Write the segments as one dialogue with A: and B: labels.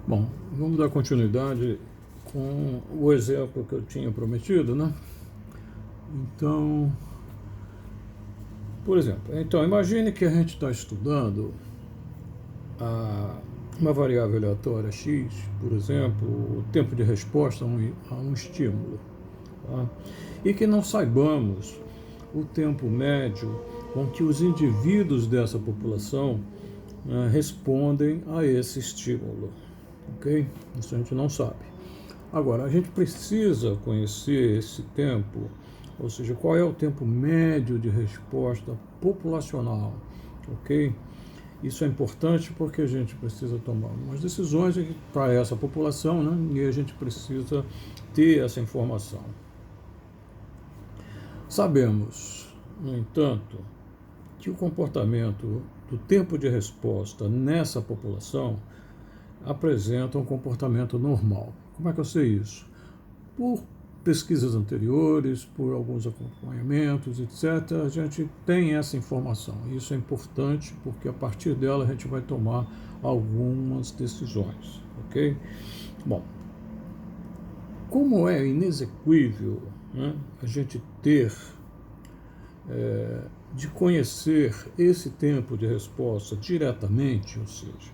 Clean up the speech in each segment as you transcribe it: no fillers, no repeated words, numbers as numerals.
A: Bom, vamos dar continuidade com o exemplo que eu tinha prometido, né? Então, por exemplo, imagine que a gente está estudando uma variável aleatória x, por exemplo, o tempo de resposta a um estímulo, tá? E que não saibamos o tempo médio com que os indivíduos dessa população respondem a esse estímulo, ok? Isso a gente não sabe. Agora, a gente precisa conhecer esse tempo, ou seja, qual é o tempo médio de resposta populacional, ok? Isso é importante porque a gente precisa tomar umas decisões para essa população, né? E a gente precisa ter essa informação. Sabemos, no entanto, que o comportamento do tempo de resposta nessa população apresenta um comportamento normal. Como é que eu sei isso? Por pesquisas anteriores, por alguns acompanhamentos, etc., a gente tem essa informação. Isso é importante porque a partir dela a gente vai tomar algumas decisões, ok? Bom, como é inexequível, né, a gente ter de conhecer esse tempo de resposta diretamente, ou seja,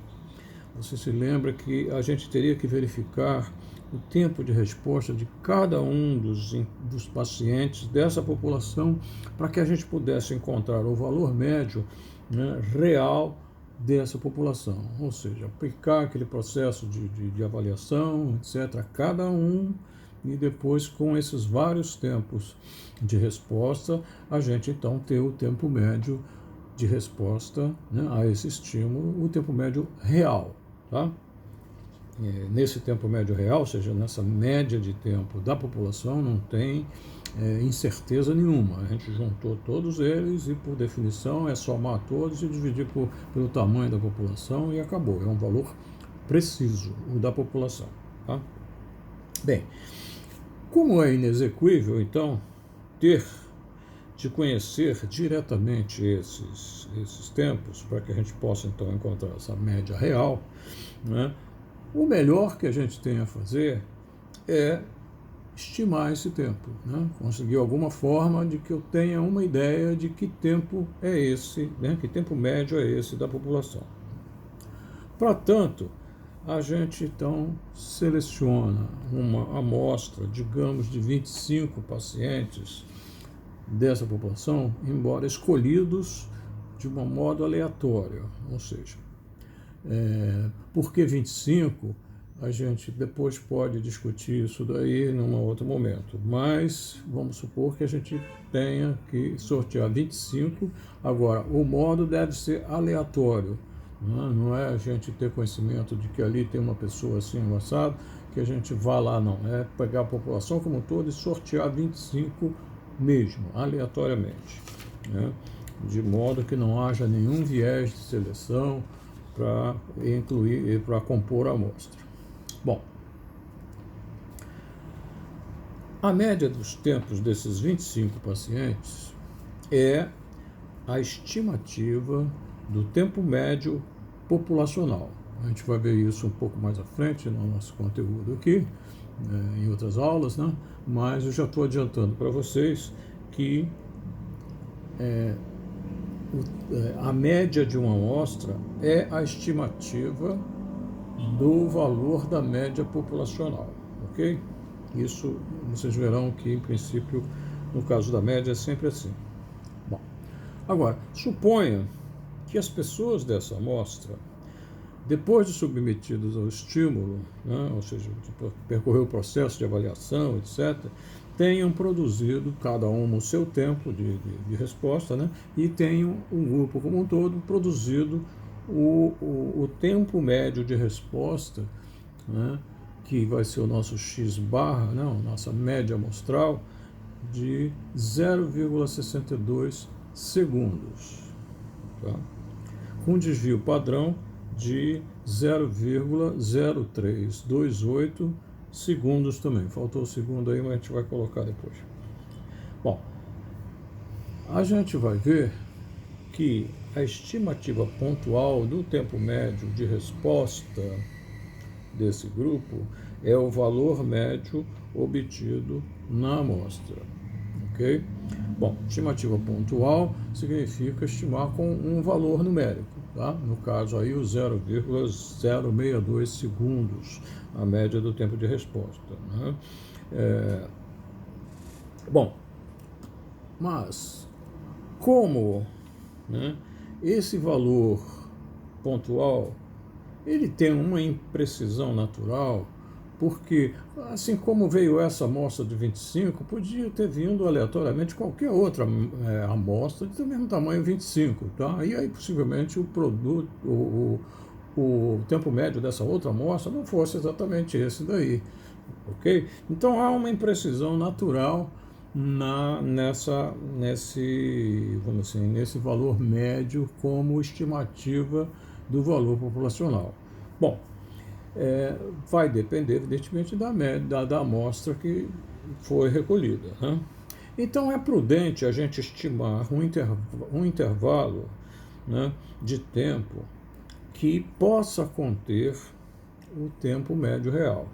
A: você se lembra que a gente teria que verificar o tempo de resposta de cada um dos pacientes dessa população para que a gente pudesse encontrar o valor médio, né, real dessa população, ou seja, aplicar aquele processo de avaliação, etc., a cada um, e depois, com esses vários tempos de resposta, a gente então ter o tempo médio de resposta, né, a esse estímulo, o tempo médio real. Tá? Nesse tempo médio real, ou seja, nessa média de tempo da população, não tem incerteza nenhuma. A gente juntou todos eles e, por definição, é somar todos e dividir pelo tamanho da população e acabou. É um valor preciso, o da população. Tá? Bem, como é inexequível, então, ter de conhecer diretamente esses tempos, para que a gente possa, então, encontrar essa média real, né? O melhor que a gente tem a fazer é estimar esse tempo, né? Conseguir alguma forma de que eu tenha uma ideia de que tempo é esse, né? Que tempo médio é esse da população. Para tanto, a gente então seleciona uma amostra, digamos, de 25 pacientes dessa população, embora escolhidos de um modo aleatório, ou seja, por que 25? A gente depois pode discutir isso daí num outro momento, mas vamos supor que a gente tenha que sortear 25. Agora, o modo deve ser aleatório, não é a gente ter conhecimento de que ali tem uma pessoa assim, assado, que a gente vá lá, não. É pegar a população como um todo e sortear 25 mesmo, aleatoriamente, né? De modo que não haja nenhum viés de seleção para incluir, para compor a amostra. Bom, a média dos tempos desses 25 pacientes é a estimativa do tempo médio populacional. A gente vai ver isso um pouco mais à frente no nosso conteúdo aqui, em outras aulas, né? Mas eu já estou adiantando para vocês que a média de uma amostra é a estimativa do valor da média populacional, ok? Isso vocês verão que, em princípio, no caso da média, é sempre assim. Bom, agora, suponha que as pessoas dessa amostra, depois de submetidas ao estímulo, né, ou seja, de percorrer o processo de avaliação, etc., tenham produzido, cada um o seu tempo de resposta, né, e tenham, um grupo como um todo, produzido o tempo médio de resposta, né, que vai ser o nosso x barra, né, a nossa média amostral, de 0,62 segundos. Tá? Com desvio padrão de 0,0328 segundos também. Faltou o segundo aí, mas a gente vai colocar depois. Bom, a gente vai ver que a estimativa pontual do tempo médio de resposta desse grupo é o valor médio obtido na amostra. Ok? Bom, estimativa pontual significa estimar com um valor numérico, tá? No caso aí o 0,062 segundos, a média do tempo de resposta, né? Bom, mas como, né, esse valor pontual ele tem uma imprecisão natural, porque, assim como veio essa amostra de 25, podia ter vindo aleatoriamente qualquer outra amostra do mesmo tamanho 25, tá? E aí possivelmente o produto, o tempo médio dessa outra amostra não fosse exatamente esse daí, ok? Então há uma imprecisão natural vamos assim, nesse valor médio como estimativa do valor populacional. Bom, vai depender, evidentemente, da amostra que foi recolhida, né? Então, é prudente a gente estimar um intervalo, né, de tempo que possa conter o tempo médio real.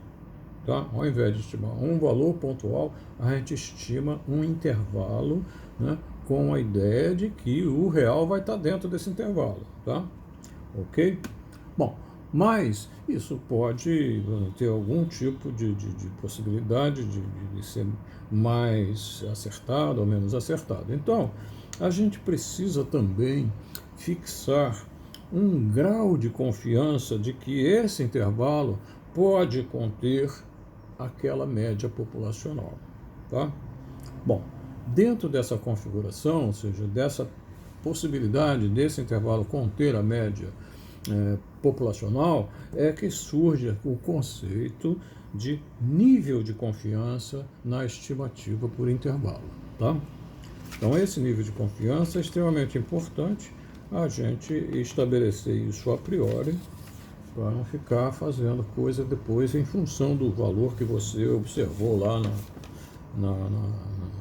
A: Tá? Ao invés de estimar um valor pontual, a gente estima um intervalo, né, com a ideia de que o real vai estar dentro desse intervalo. Tá? Ok? Bom, mas isso pode ter algum tipo de possibilidade de ser mais acertado ou menos acertado. Então, a gente precisa também fixar um grau de confiança de que esse intervalo pode conter aquela média populacional. Tá? Bom, dentro dessa configuração, ou seja, dessa possibilidade desse intervalo conter a média populacional, é que surge o conceito de nível de confiança na estimativa por intervalo. Tá? Então, esse nível de confiança é extremamente importante a gente estabelecer isso a priori, para não ficar fazendo coisa depois em função do valor que você observou lá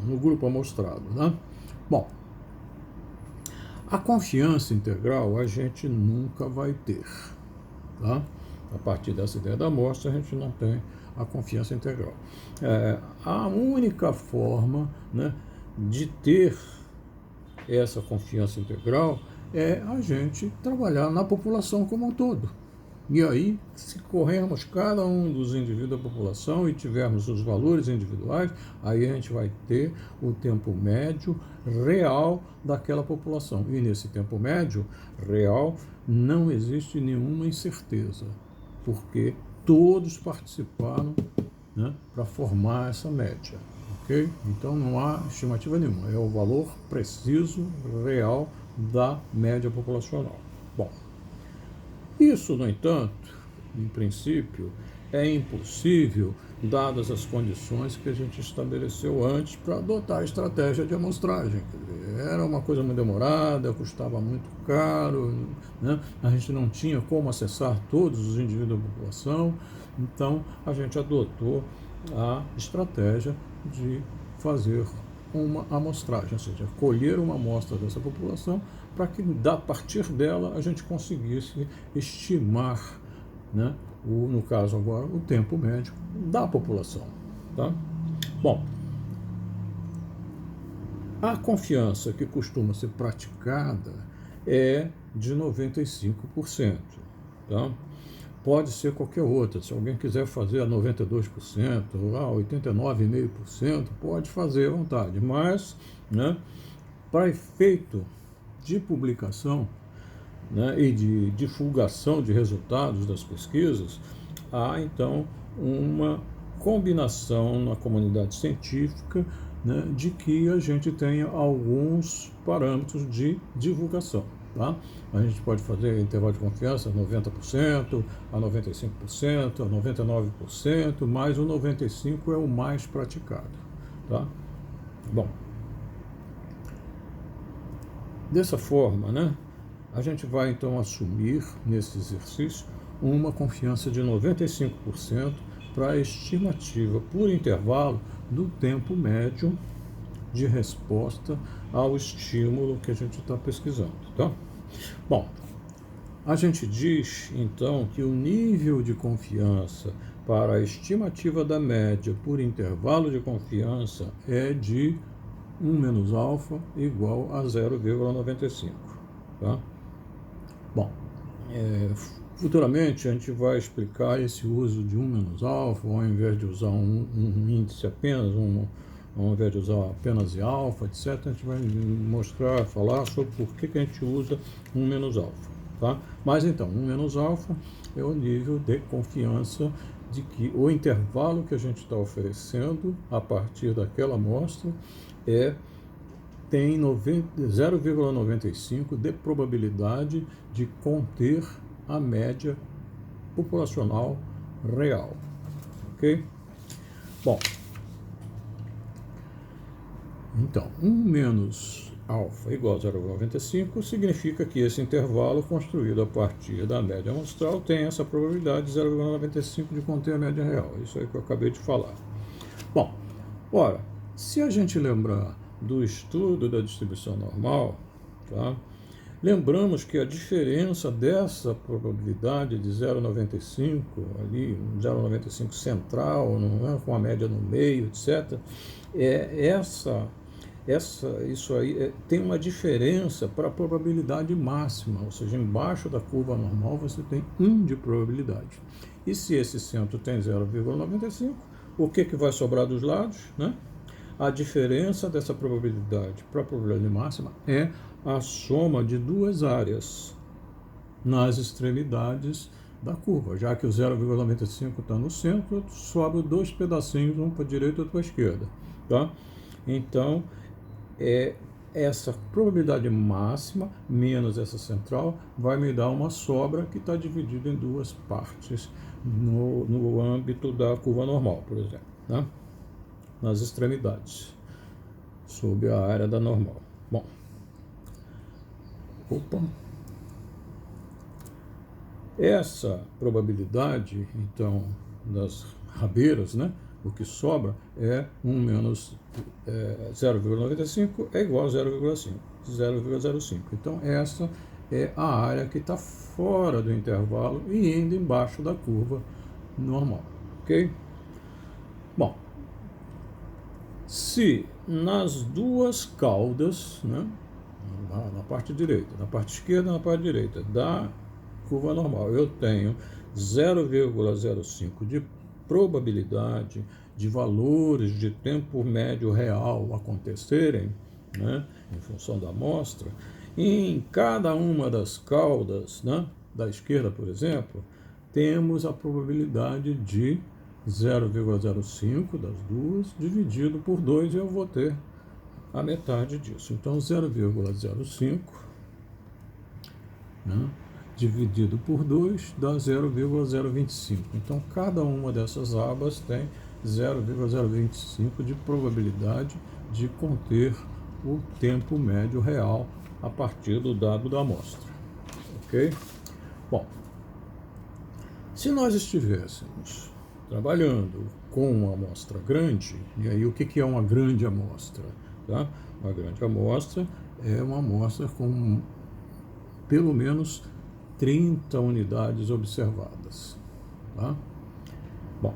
A: no grupo amostrado. Né? Bom, a confiança integral a gente nunca vai ter. Tá? A partir dessa ideia da amostra, a gente não tem a confiança integral. A única forma, né, de ter essa confiança integral é a gente trabalhar na população como um todo. E aí, se corrermos cada um dos indivíduos da população e tivermos os valores individuais, aí a gente vai ter o tempo médio real daquela população. E nesse tempo médio real não existe nenhuma incerteza, porque todos participaram, né, para formar essa média. Okay? Então não há estimativa nenhuma, é o valor preciso, real da média populacional. Bom, isso, no entanto, em princípio, é impossível, dadas as condições que a gente estabeleceu antes para adotar a estratégia de amostragem. Era uma coisa muito demorada, custava muito caro, né? A gente não tinha como acessar todos os indivíduos da população, então a gente adotou a estratégia de fazer uma amostragem, ou seja, colher uma amostra dessa população para que, a partir dela, a gente conseguisse estimar, né, no caso agora, o tempo médio da população. Tá? Bom, a confiança que costuma ser praticada é de 95%. Tá? Pode ser qualquer outra. Se alguém quiser fazer a 92%, ou a 89,5%, pode fazer à vontade. Mas, né, para efeito de publicação, né, e de divulgação de resultados das pesquisas, há então uma combinação na comunidade científica, né, de que a gente tenha alguns parâmetros de divulgação. Tá? A gente pode fazer intervalo de confiança 90%, a 95%, a 99%, mas o 95% é o mais praticado. Tá? Bom, dessa forma, né, a gente vai então assumir nesse exercício uma confiança de 95% para a estimativa por intervalo do tempo médio de resposta ao estímulo que a gente está pesquisando. Tá? Bom, A gente diz, então, que o nível de confiança para a estimativa da média por intervalo de confiança é de 1 menos alfa igual a 0,95. Tá? Bom, futuramente a gente vai explicar esse uso de 1 menos alfa, ao invés de usar um índice apenas, ao invés de usar apenas alfa, etc. A gente vai mostrar, falar sobre por que a gente usa 1 menos alfa. Tá? Mas então, 1 menos alfa é o nível de confiança de que o intervalo que a gente está oferecendo a partir daquela amostra tem 0,95 de probabilidade de conter a média populacional real. Ok? Bom, então, 1 menos alfa igual a 0,95 significa que esse intervalo construído a partir da média amostral tem essa probabilidade de 0,95 de conter a média real. Isso aí que eu acabei de falar. Bom, ora, se a gente lembrar do estudo da distribuição normal, tá? Lembramos que a diferença dessa probabilidade de 0,95 ali, 0,95 central, não é, com a média no meio, etc., isso aí tem uma diferença para a probabilidade máxima, ou seja, embaixo da curva normal você tem 1 de probabilidade. E se esse centro tem 0,95, o que vai sobrar dos lados, né? A diferença dessa probabilidade para a probabilidade máxima é a soma de duas áreas nas extremidades da curva, já que o 0,95 está no centro, sobra dois pedacinhos, um para a direita e outro para a esquerda. Tá? Então, essa probabilidade máxima menos essa central vai me dar uma sobra que está dividida em duas partes no âmbito da curva normal, por exemplo. Tá? Nas extremidades, sob a área da normal. Bom, essa probabilidade, então, das rabeiras, né, o que sobra é 1 menos 0,95 é igual a 0,05. Então, essa é a área que está fora do intervalo e indo embaixo da curva normal. Ok? Bom, se nas duas caudas, né, na parte direita, na parte esquerda e na parte direita da curva normal, eu tenho 0,05 de probabilidade de valores de tempo médio real acontecerem, né, em função da amostra, em cada uma das caudas, né, da esquerda, por exemplo, temos a probabilidade de 0,05 das duas, dividido por 2, e eu vou ter a metade disso. Então, 0,05, né, dividido por 2 dá 0,025. Então, cada uma dessas abas tem 0,025 de probabilidade de conter o tempo médio real a partir do dado da amostra. Ok? Bom, se nós estivéssemos trabalhando com uma amostra grande, e aí o que é uma grande amostra? Tá? Uma grande amostra é uma amostra com pelo menos 30 unidades observadas. Tá? Bom,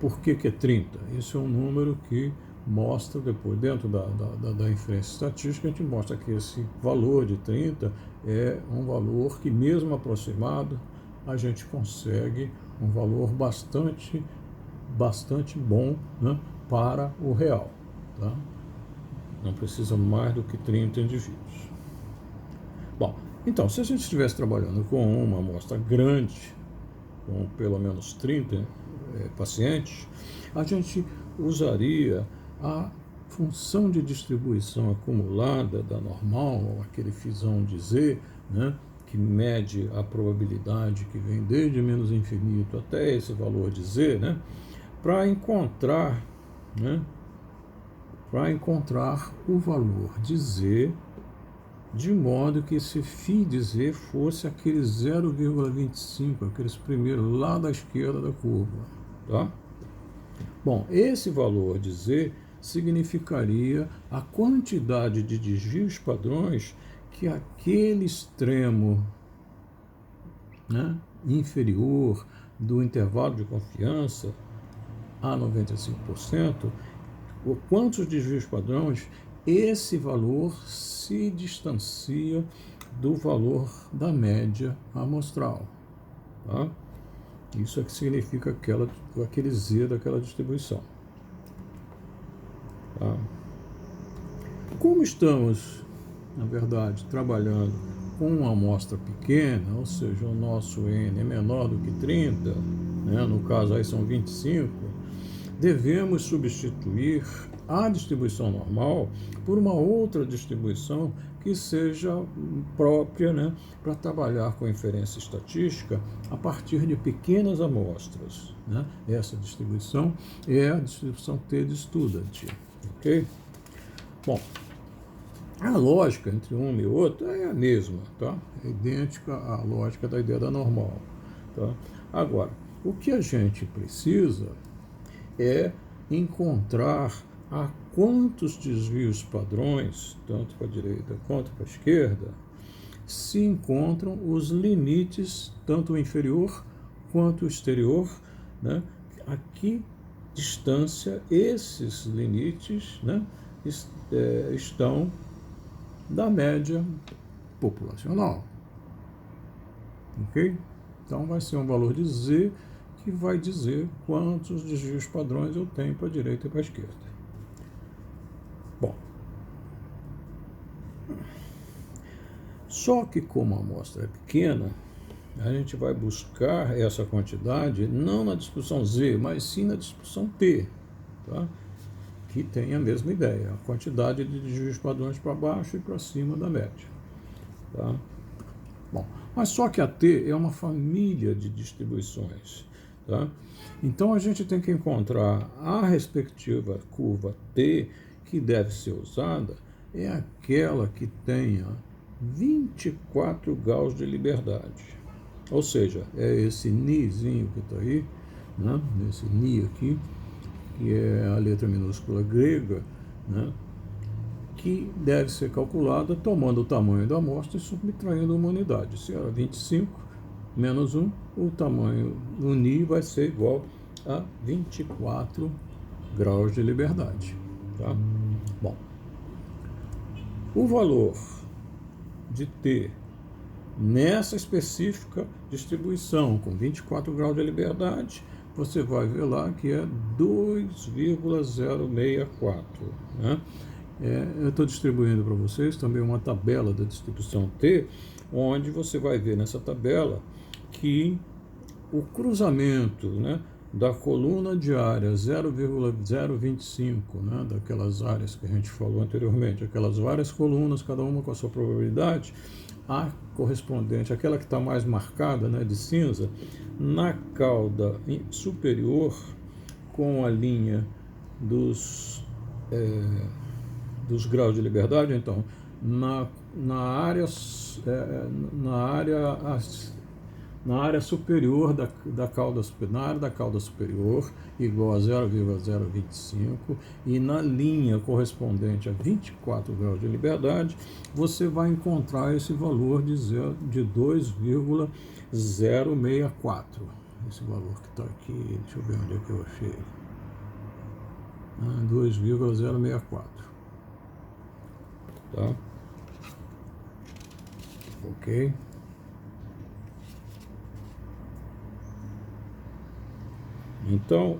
A: por que é 30? Isso é um número que mostra depois, dentro da inferência estatística, a gente mostra que esse valor de 30 é um valor que, mesmo aproximado, a gente consegue um valor bastante bom, né, para o real. Tá? Não precisa mais do que 30 indivíduos. Bom, então, se a gente estivesse trabalhando com uma amostra grande, com pelo menos 30 pacientes, a gente usaria a função de distribuição acumulada da normal, aquele fisão de Z, né, que mede a probabilidade que vem desde menos infinito até esse valor de Z, né, para encontrar o valor de Z, de modo que esse φ de Z fosse aquele 0,25, aqueles primeiros lá da esquerda da curva. Tá? Bom, esse valor de Z significaria a quantidade de desvios padrões que aquele extremo né, inferior do intervalo de confiança a 95%, quantos desvios padrões, esse valor se distancia do valor da média amostral. Tá? Isso é que significa aquele Z daquela distribuição. Tá? Como estamos, na verdade, trabalhando com uma amostra pequena, ou seja, o nosso N é menor do que 30, né, no caso aí são 25, devemos substituir a distribuição normal por uma outra distribuição que seja própria, né, para trabalhar com inferência estatística a partir de pequenas amostras. Né? Essa distribuição é a distribuição T de Student. Ok? Bom, a lógica entre uma e outra é a mesma, tá? É idêntica à lógica da ideia da normal. Tá? Agora, o que a gente precisa é encontrar a quantos desvios padrões, tanto para a direita quanto para a esquerda, se encontram os limites, tanto o inferior quanto o exterior, né? A que distância esses limites, né, estão da média populacional. Ok? Então vai ser um valor de Z que vai dizer quantos desvios padrões eu tenho para a direita e para a esquerda. Bom, só que como a amostra é pequena, a gente vai buscar essa quantidade não na distribuição Z, mas sim na distribuição T, tá? Que tem a mesma ideia, a quantidade de desvios padrões para baixo e para cima da média. Tá? Bom, mas só que a T é uma família de distribuições. Tá? Então a gente tem que encontrar a respectiva curva T que deve ser usada, é aquela que tenha 24 graus de liberdade. Ou seja, é esse Nizinho que está aí, né? Esse Ni aqui, que é a letra minúscula grega, né, que deve ser calculada tomando o tamanho da amostra e subtraindo uma unidade. Se era 25 menos 1, o tamanho do Ni vai ser igual a 24 graus de liberdade. Tá? Bom, o valor de T nessa específica distribuição com 24 graus de liberdade, você vai ver lá que é 2,064. Né? Eu estou distribuindo para vocês também uma tabela da distribuição T, onde você vai ver nessa tabela que o cruzamento, né, da coluna de área 0,025, né, daquelas áreas que a gente falou anteriormente, aquelas várias colunas, cada uma com a sua probabilidade, a correspondente, aquela que está mais marcada, né, de cinza, na cauda superior, com a linha dos graus de liberdade. Então, na área superior da cauda superior, igual a 0,025, e na linha correspondente a 24 graus de liberdade, você vai encontrar esse valor de 2,064. Esse valor que está aqui, deixa eu ver onde é que eu achei. 2,064. Tá? Ok? Então,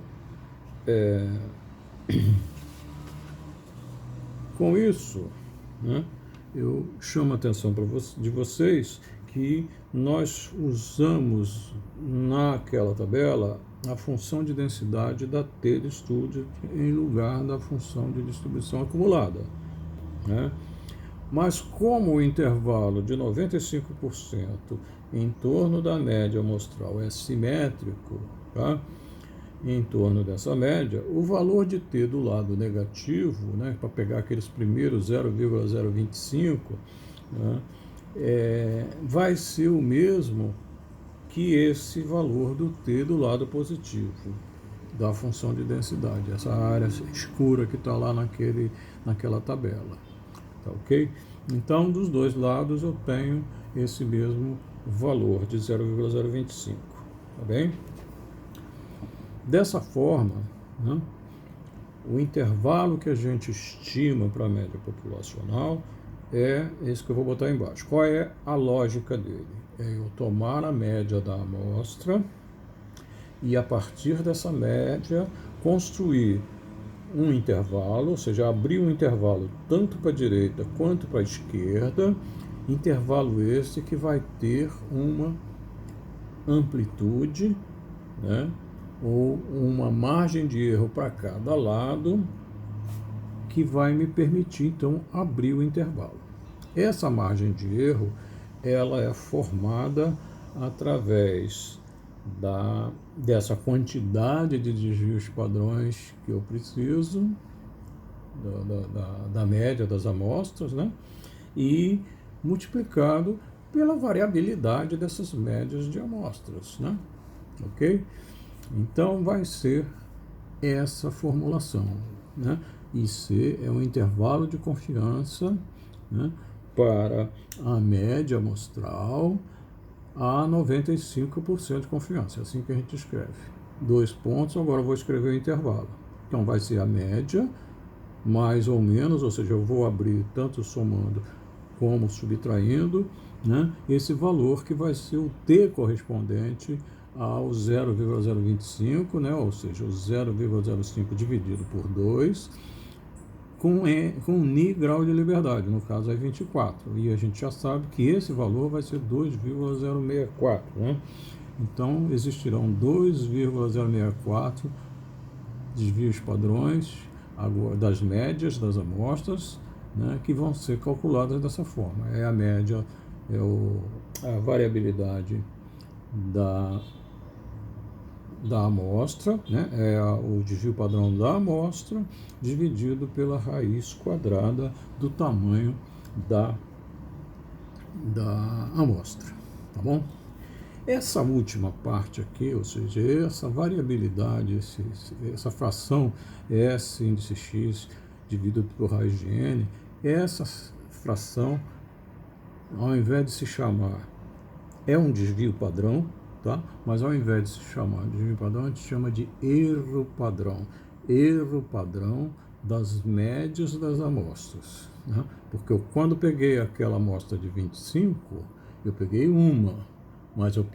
A: com isso, né, eu chamo a atenção de vocês que nós usamos naquela tabela a função de densidade da T de Student em lugar da função de distribuição acumulada. Né? Mas como o intervalo de 95% em torno da média amostral é simétrico, tá? Em torno dessa média, o valor de T do lado negativo, né, para pegar aqueles primeiros 0,025, né, vai ser o mesmo que esse valor do T do lado positivo, da função de densidade, essa área escura que está lá naquela tabela. Tá ok? Então, dos dois lados eu tenho esse mesmo valor de 0,025, tá bem? Dessa forma, né, o intervalo que a gente estima para a média populacional é esse que eu vou botar embaixo. Qual é a lógica dele? É eu tomar a média da amostra e, a partir dessa média, construir um intervalo, ou seja, abrir um intervalo tanto para a direita quanto para a esquerda, intervalo esse que vai ter uma amplitude, né, ou uma margem de erro para cada lado, que vai me permitir, então, abrir o intervalo. Essa margem de erro, ela é formada através dessa quantidade de desvios padrões que eu preciso, da média das amostras, né? E multiplicado pela variabilidade dessas médias de amostras, né? Ok? Então, vai ser essa formulação, né? IC é um intervalo de confiança, né, para a média amostral a 95% de confiança. É assim que a gente escreve. 2 pontos, agora eu vou escrever o intervalo. Então, vai ser a média, mais ou menos, ou seja, eu vou abrir tanto somando como subtraindo, né, esse valor que vai ser o T correspondente ao 0,025, né, ou seja, o 0,05 dividido por 2, com Ni grau de liberdade, no caso é 24. E a gente já sabe que esse valor vai ser 2,064. Né? Então, existirão 2,064 desvios padrões das médias das amostras, né, que vão ser calculadas dessa forma. É a média, a variabilidade da amostra, né, é o desvio padrão da amostra, dividido pela raiz quadrada do tamanho da amostra, tá bom? Essa última parte aqui, ou seja, essa variabilidade, essa fração S índice X dividido por raiz de N, essa fração, ao invés de se chamar, é um desvio padrão, tá? Mas ao invés de se chamar de desvio padrão, a gente chama de erro padrão. Erro padrão das médias das amostras, né? Porque quando peguei aquela amostra de 25, eu peguei uma, mas eu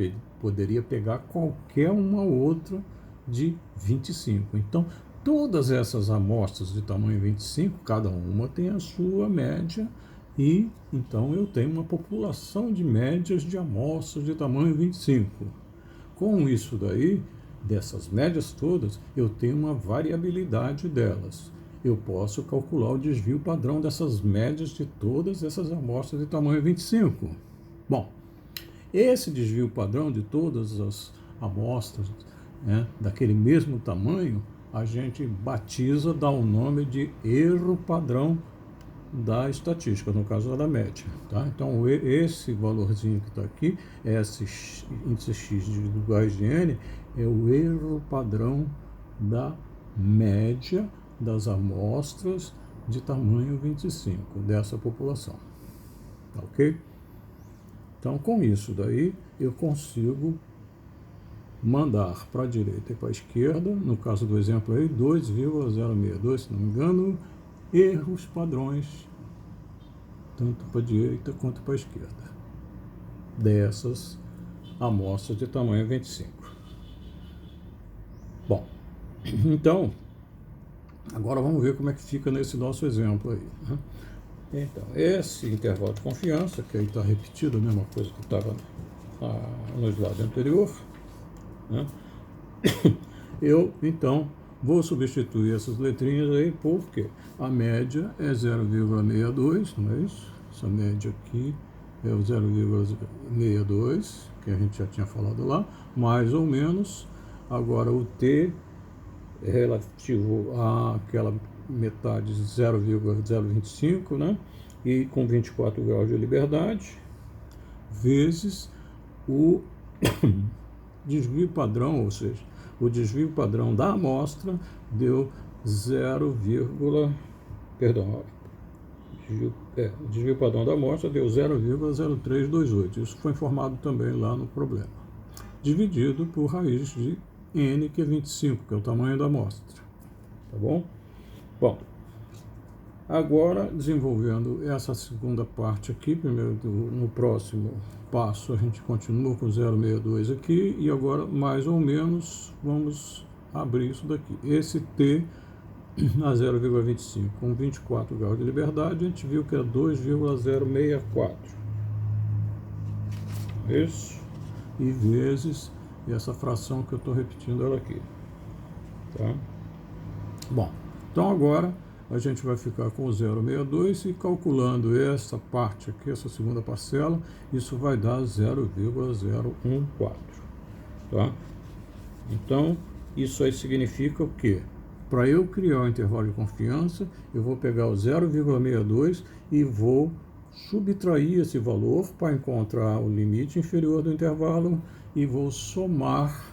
A: poderia pegar qualquer uma outra de 25. Então, todas essas amostras de tamanho 25, cada uma tem a sua média, e então eu tenho uma população de médias de amostras de tamanho 25. Com isso daí, dessas médias todas, eu tenho uma variabilidade delas. Eu posso calcular o desvio padrão dessas médias de todas essas amostras de tamanho 25. Bom, esse desvio padrão de todas as amostras, né, daquele mesmo tamanho, a gente batiza, dá o nome de erro padrão da estatística, no caso da média. Tá? Então, esse valorzinho que está aqui, esse índice X do raiz de N, é o erro padrão da média das amostras de tamanho 25 dessa população. Tá ok? Então, com isso daí, eu consigo mandar para a direita e para a esquerda, no caso do exemplo aí, 2,062, se não me engano, erros padrões, tanto para a direita quanto para a esquerda, dessas amostras de tamanho 25. Bom, então, agora vamos ver como é que fica nesse nosso exemplo aí, né? Então, esse intervalo de confiança, que aí está repetido a mesma coisa que estava no slide anterior, né? Eu, então, vou substituir essas letrinhas aí, porque a média é 0,62, não é isso? Essa média aqui é o 0,62, que a gente já tinha falado lá, mais ou menos. Agora o T é relativo àquela metade 0,025, né? E com 24 graus de liberdade, vezes o desvio padrão, ou seja, o desvio padrão da amostra deu 0, perdão, desvio padrão da amostra deu 0,0328. Isso foi informado também lá no problema. Dividido por raiz de n, que é 25, que é o tamanho da amostra. Tá bom? Bom, agora, desenvolvendo essa segunda parte aqui, primeiro no próximo passo a gente continua com 0,62 aqui, e agora, mais ou menos, vamos abrir isso daqui. Esse t a 0,25 com 24 graus de liberdade, a gente viu que é 2,064. Isso. E vezes essa fração que eu estou repetindo ela aqui. Tá? Bom, então agora a gente vai ficar com 0,62 e calculando essa parte aqui, essa segunda parcela, isso vai dar 0,014. Tá? Então, isso aí significa o quê? Para eu criar o intervalo de confiança, eu vou pegar o 0,62 e vou subtrair esse valor para encontrar o limite inferior do intervalo e vou somar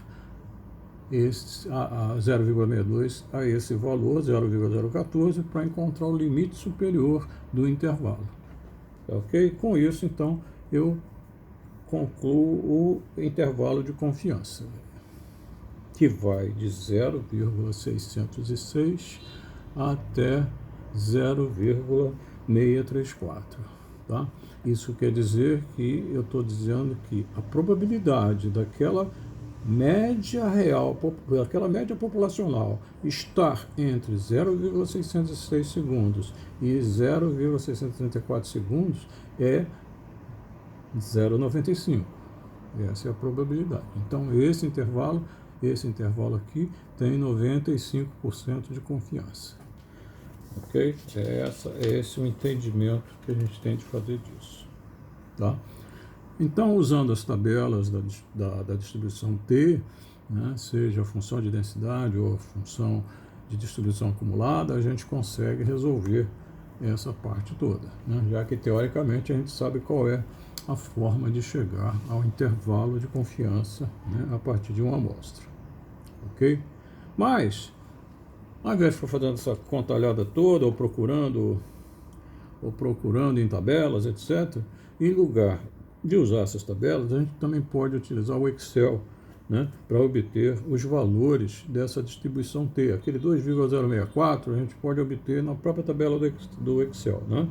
A: a 0,62 a esse valor, 0,014, para encontrar o limite superior do intervalo. Ok? Com isso, então, eu concluo o intervalo de confiança, que vai de 0,606 até 0,634. Tá? Isso quer dizer que eu estou dizendo que a probabilidade daquela média real, daquela média populacional estar entre 0,606 segundos e 0,634 segundos é 0,95. Essa é a probabilidade. Então, esse intervalo aqui tem 95% de confiança. Ok? Esse é o entendimento que a gente tem de fazer disso. Tá? Então, usando as tabelas da distribuição T, né, seja a função de densidade ou a função de distribuição acumulada, a gente consegue resolver essa parte toda, né, já que teoricamente a gente sabe qual é a forma de chegar ao intervalo de confiança, né, a partir de uma amostra. Ok? Mas, ao invés de ficar fazendo essa contalhada toda, ou procurando em tabelas, etc., em lugar de usar essas tabelas, a gente também pode utilizar o Excel, né, para obter os valores dessa distribuição T. Aquele 2,064 a gente pode obter na própria tabela do Excel. Né?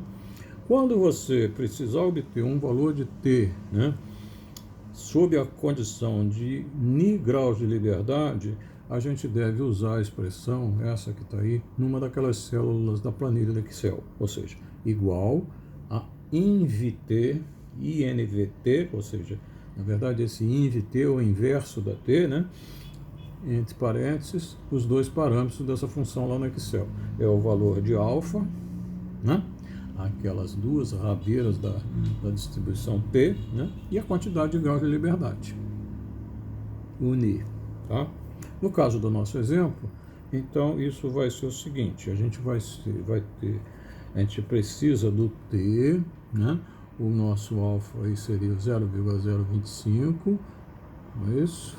A: Quando você precisar obter um valor de T, né, sob a condição de Ni graus de liberdade, a gente deve usar a expressão, essa que está aí, numa daquelas células da planilha do Excel, ou seja, igual a INVT, INVT, ou seja, na verdade esse INVT é o inverso da T, né? Entre parênteses, os dois parâmetros dessa função lá no Excel. É o valor de alfa, né? Aquelas duas rabeiras da distribuição T, né? E a quantidade de graus de liberdade, unir, tá? No caso do nosso exemplo, então isso vai ser o seguinte, a gente precisa do T, né? O nosso alfa aí seria 0,025, não é isso?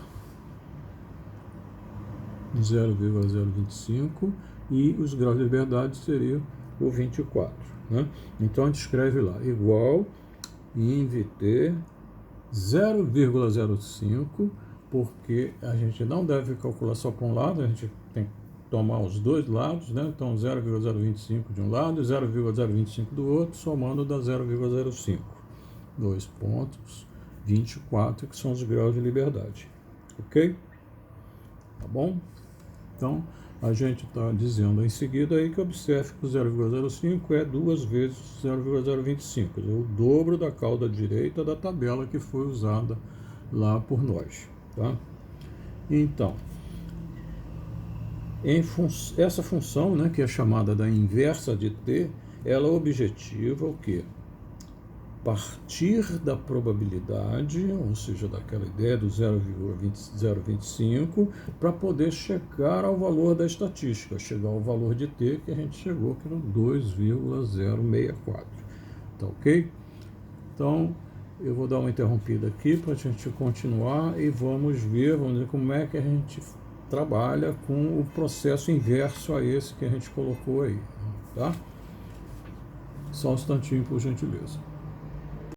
A: 0,025, e os graus de liberdade seriam o 24. Né? Então a gente escreve lá, igual INVT 0,05, porque a gente não deve calcular só para um lado, a gente tem que tomar os dois lados, né? Então 0,025 de um lado e 0,025 do outro, somando dá 0,05. 2 pontos, 24, que são os graus de liberdade. Ok? Tá bom? Então, a gente está dizendo em seguida aí que observe que o 0,05 é 2 vezes 0,025, é o dobro da cauda direita da tabela que foi usada lá por nós. Tá? Então, essa função, né, que é chamada da inversa de T, ela objetiva o quê? Partir da probabilidade, ou seja, daquela ideia do 0,025, para poder chegar ao valor da estatística, chegar ao valor de T que a gente chegou, que era 2,064. Tá ok? Então, eu vou dar uma interrompida aqui para a gente continuar e vamos ver como é que a gente trabalha com o processo inverso a esse que a gente colocou aí. Tá? Só um instantinho, por gentileza.